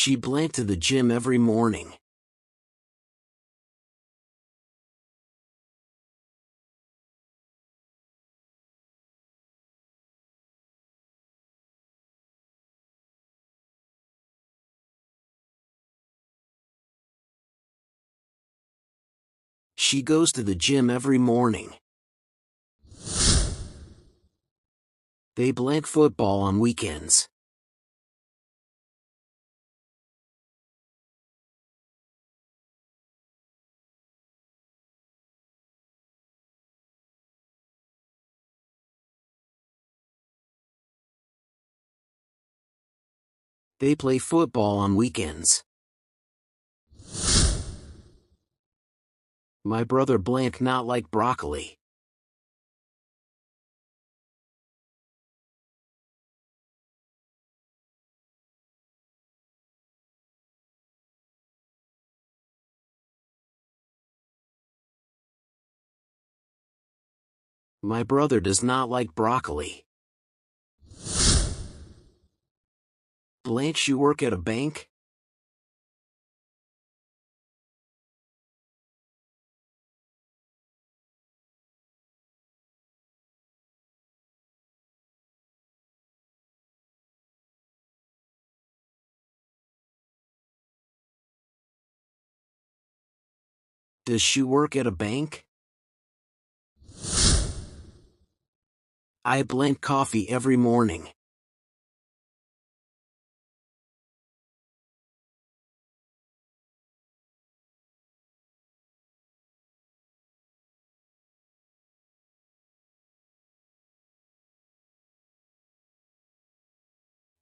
She blanked to the gym every morning. She goes to the gym every morning. They blank football on weekends. They play football on weekends. My brother blank not like broccoli. My brother does not like broccoli. Blank, you work at a bank? Does she work at a bank? I blank coffee every morning.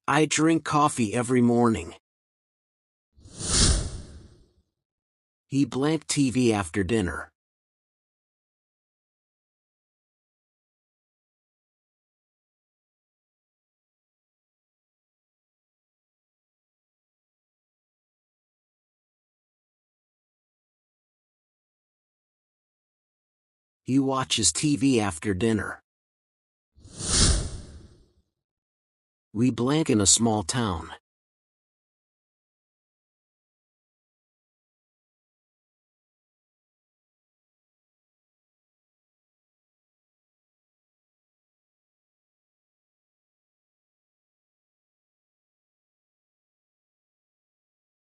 I drink coffee every morning. He blank TV after dinner. He watches TV after dinner. We blank in a small town.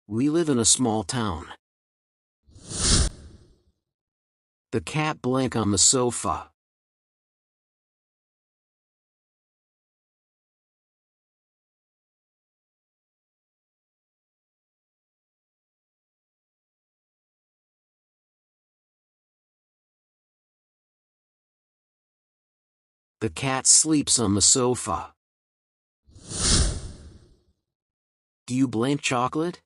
We live in a small town. The cat blank on the sofa. The cat sleeps on the sofa. Do you blank chocolate?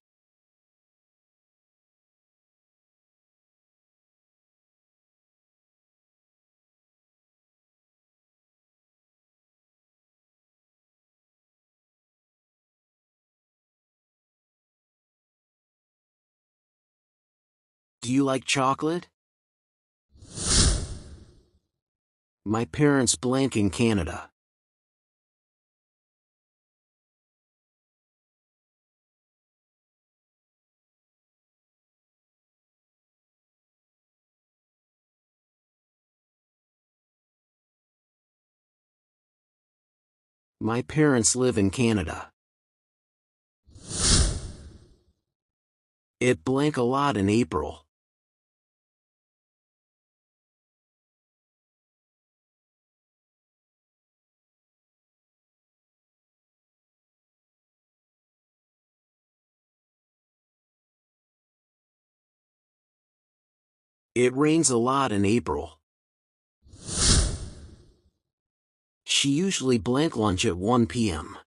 Do you like chocolate? My parents blank in Canada. My parents live in Canada. It blank a lot in April. It rains a lot in April. She usually blank lunch at 1 p.m.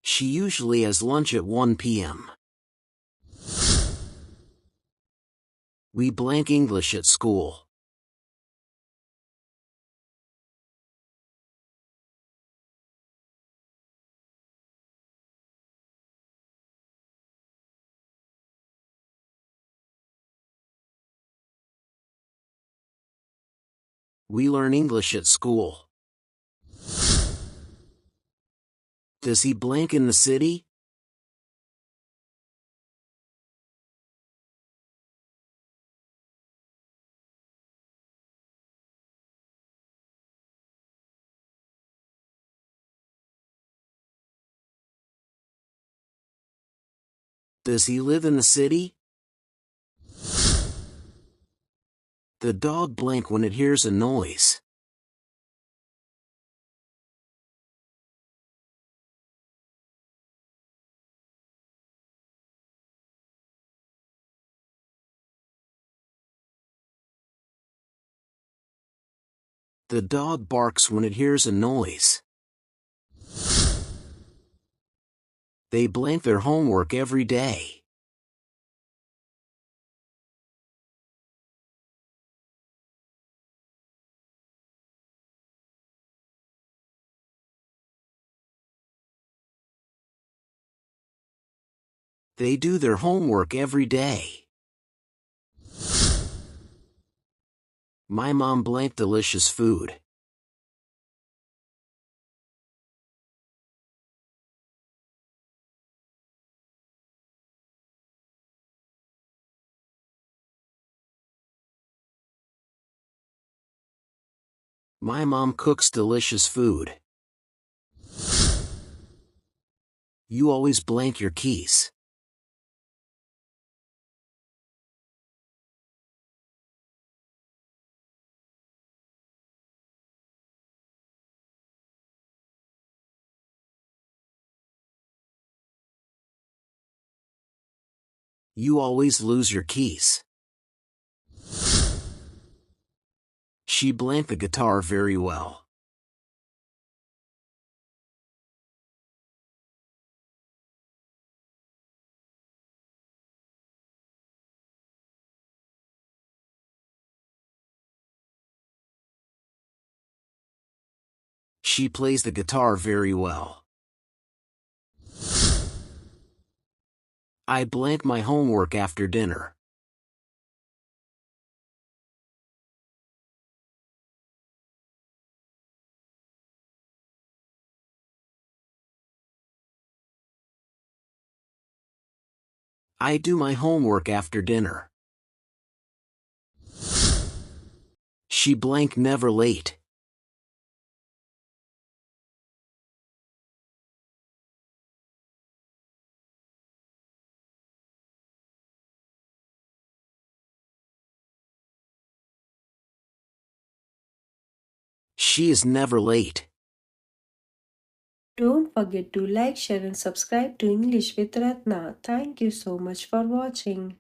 She usually has lunch at 1 p.m. We blank English at school. We learn English at school. Does he blank in the city? Does he live in the city? The dog blank when it hears a noise. The dog barks when it hears a noise. They blank their homework every day. They do their homework every day. My mom blanked delicious food. My mom cooks delicious food. You always blank your keys. You always lose your keys. She blanked the guitar very well. She plays the guitar very well. I blank my homework after dinner. I do my homework after dinner. She blank never late. She is never late. Don't forget to like, share, and subscribe to English with Ratna. Thank you so much for watching.